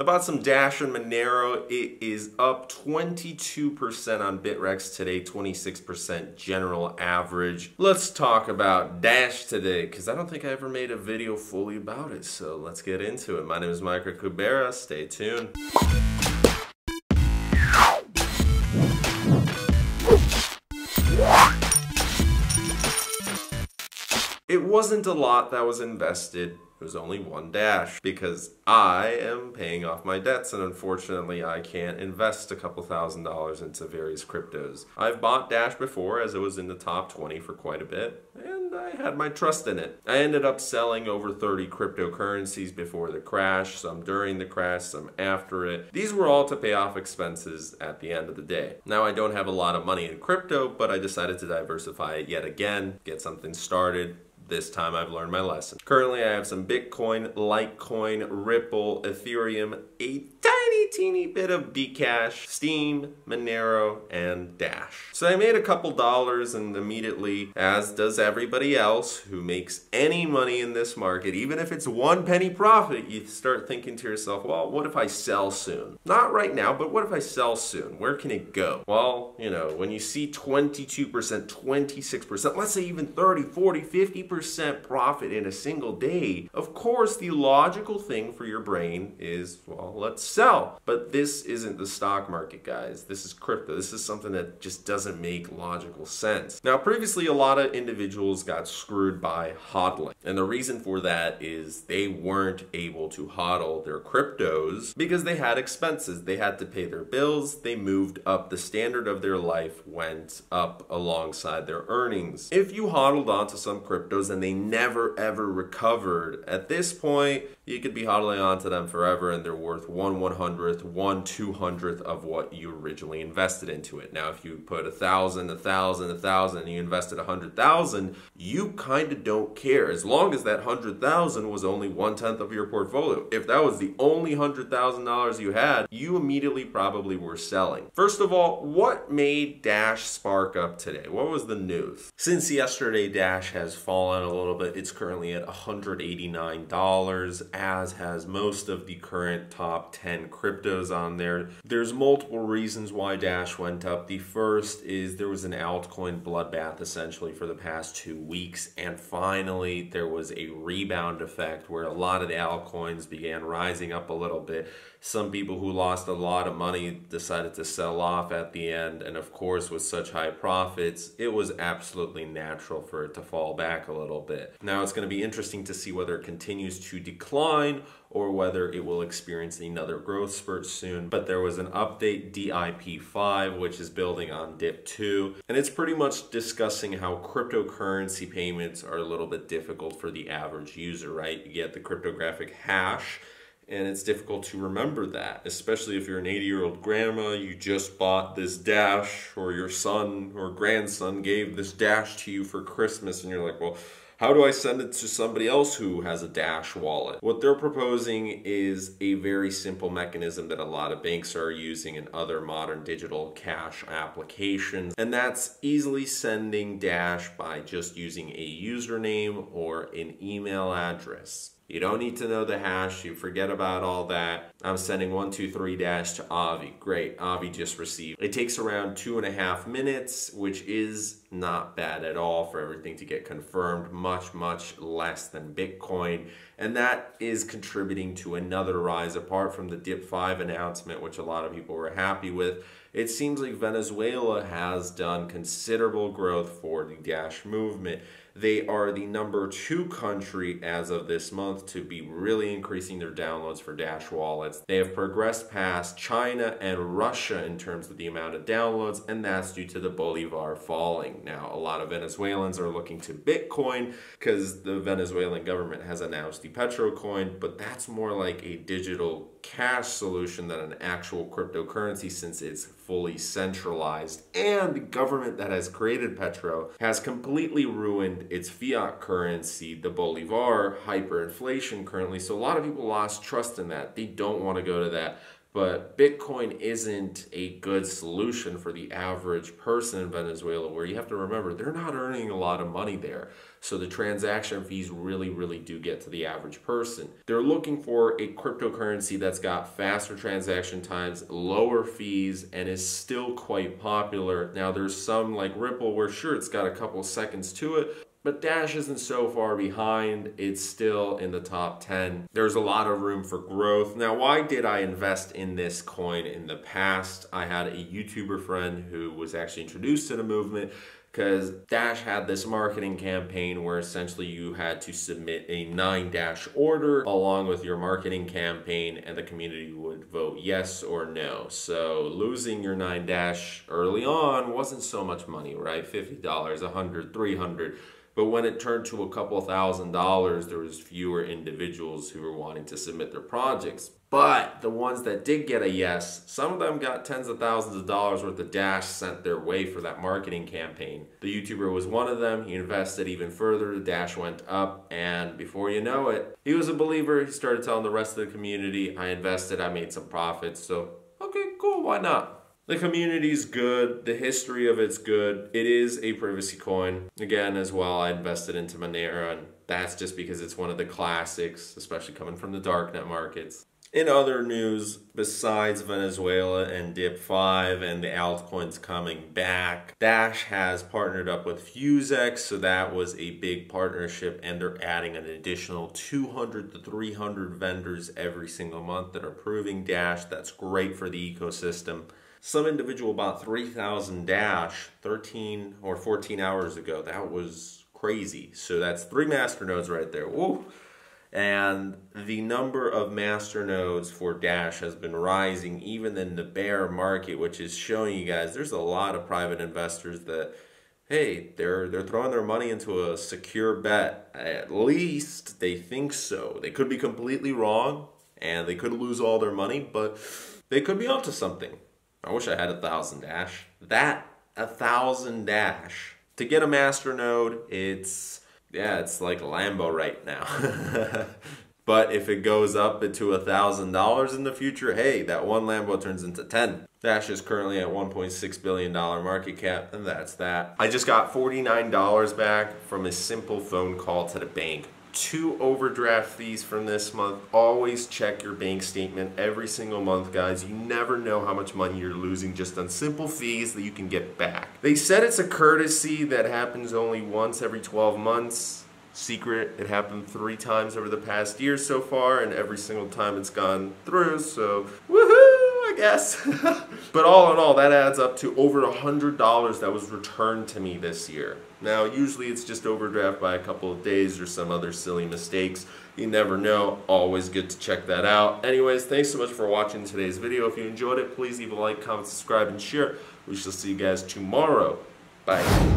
I bought some Dash and Monero. It is up 22% on Bittrex today, 26% general average. Let's talk about Dash today, because I don't think I ever made a video fully about it, so let's get into it. My name is Michael Kubera. Stay tuned. It wasn't a lot that was invested. It was only one Dash because I am paying off my debts, and unfortunately I can't invest a couple $1,000s into various cryptos. I've bought Dash before as it was in the top 20 for quite a bit, and I had my trust in it. I ended up selling over 30 cryptocurrencies before the crash, some during the crash, some after it. These were all to pay off expenses at the end of the day. Now I don't have a lot of money in crypto, but I decided to diversify it yet again, get something started. This time I've learned my lesson. Currently I have some Bitcoin, Litecoin, Ripple, Ethereum, a tiny teeny bit of Bcash, Steam, Monero, and Dash. So I made a couple dollars, and immediately, as does everybody else who makes any money in this market, even if it's 1 penny profit, you start thinking to yourself, well, what if I sell soon? Not right now, but what if I sell soon? Where can it go? Well, you know, when you see 22%, 26%, let's say even 30, 40, 50% profit in a single day, of course the logical thing for your brain is, well, let's sell. But this isn't the stock market, guys. This is crypto. This is something that just doesn't make logical sense. Now, previously a lot of individuals got screwed by hodling, and the reason for that is they weren't able to hodl their cryptos because they had expenses. They had to pay their bills. They moved up. The standard of their life went up alongside their earnings. If you hodled onto some cryptos and they never ever recovered, at this point you could be hodling onto them forever and they're worth 1/100th, 1/200th of what you originally invested into it. Now if you put 1,000, 1,000, 1,000 and you invested 100,000, you kind of don't care as long as that 100,000 was only 1/10 of your portfolio. If that was the only $100,000 you had, you immediately probably were selling. First of all, what made Dash spark up today? What was the news? Since yesterday, Dash has fallen a little bit. It's currently at $189, as has most of the current top 10 cryptos on there. There's multiple reasons why Dash went up. The first is there was an altcoin bloodbath essentially for the past 2 weeks, and finally there was a rebound effect where a lot of the altcoins began rising up a little bit. Some people who lost a lot of money decided to sell off at the end, and of course with such high profits, it was absolutely natural for it to fall back a little bit. Now it's going to be interesting to see whether it continues to decline or whether it will experience another growth spurt soon. But there was an update, DIP5, which is building on DIP2, and it's pretty much discussing how cryptocurrency payments are a little bit difficult for the average user, right? You get the cryptographic hash, and it's difficult to remember that, especially if you're an 80-year-old grandma, you just bought this Dash, or your son or grandson gave this Dash to you for Christmas, and you're like, well, how do I send it to somebody else who has a Dash wallet? What they're proposing is a very simple mechanism that a lot of banks are using and other modern digital cash applications, and that's easily sending Dash by just using a username or an email address. You don't need to know the hash. You forget about all that. I'm sending 123 Dash to Avi. Great, Avi just received. It takes around 2.5 minutes, which is not bad at all for everything to get confirmed. Much, much less than Bitcoin. And that is contributing to another rise apart from the DIP5 announcement, which a lot of people were happy with. It seems like Venezuela has done considerable growth for the Dash movement. They are the #2 country as of this month to be really increasing their downloads for Dash wallets. They have progressed past China and Russia in terms of the amount of downloads, and that's due to the Bolivar falling. Now, a lot of Venezuelans are looking to Bitcoin because the Venezuelan government has announced the Petro coin, but that's more like a digital cash solution than an actual cryptocurrency since it's fully centralized. And the government that has created Petro has completely ruined its fiat currency, the Bolivar, hyperinflation currently. So a lot of people lost trust in that. They don't want to go to that But Bitcoin isn't a good solution for the average person in Venezuela, where you have to remember they're not earning a lot of money there. So the transaction fees really do get to the average person. They're looking for a cryptocurrency that's got faster transaction times, lower fees, and is still quite popular. Now there's some like Ripple where sure it's got a couple seconds to it, but Dash isn't so far behind. It's still in the top 10. There's a lot of room for growth. Now, why did I invest in this coin in the past? I had a YouTuber friend who was actually introduced to the movement because Dash had this marketing campaign where essentially you had to submit a 9 Dash order along with your marketing campaign, and the community would vote yes or no. So losing your 9 Dash early on wasn't so much money, right? $50, $100, $300. But when it turned to a couple $1,000s, there was fewer individuals who were wanting to submit their projects. But the ones that did get a yes, some of them got tens of thousands of dollars worth of Dash sent their way for that marketing campaign. The YouTuber was one of them. He invested even further. The Dash went up, and before you know it, he was a believer. He started telling the rest of the community, I invested, I made some profits. So, okay, cool, why not? The community's good, the history of it's good. It is a privacy coin. Again, as well, I invested into Monero, and that's just because it's one of the classics, especially coming from the darknet markets. In other news, besides Venezuela and DIP5 and the altcoins coming back, Dash has partnered up with FuzeX, so that was a big partnership, and they're adding an additional 200 to 300 vendors every single month that are approving Dash. That's great for the ecosystem. Some individual bought 3,000 Dash 13 or 14 hours ago. That was crazy. So that's 3 Masternodes right there. Woo! And the number of Masternodes for Dash has been rising even in the bear market, which is showing you guys there's a lot of private investors that, hey, they're throwing their money into a secure bet. At least they think so. They could be completely wrong and they could lose all their money, but they could be onto something. I wish I had 1,000 Dash. 1,000 Dash. To get a Masternode, it's like a Lambo right now. But if it goes up to $1,000 in the future, hey, that one Lambo turns into 10. Dash is currently at $1.6 billion market cap, and that's that. I just got $49 back from a simple phone call to the bank. 2 overdraft fees from this month. Always check your bank statement every single month, guys. You never know how much money you're losing just on simple fees that you can get back. They said it's a courtesy that happens only once every 12 months. Secret, it happened 3 times over the past year so far, and every single time it's gone through, so woohoo, I guess. But all in all, that adds up to over $100 that was returned to me this year. Now, usually it's just overdraft by a couple of days or some other silly mistakes. You never know. Always good to check that out. Anyways, thanks so much for watching today's video. If you enjoyed it, please leave a like, comment, subscribe, and share. We shall see you guys tomorrow. Bye.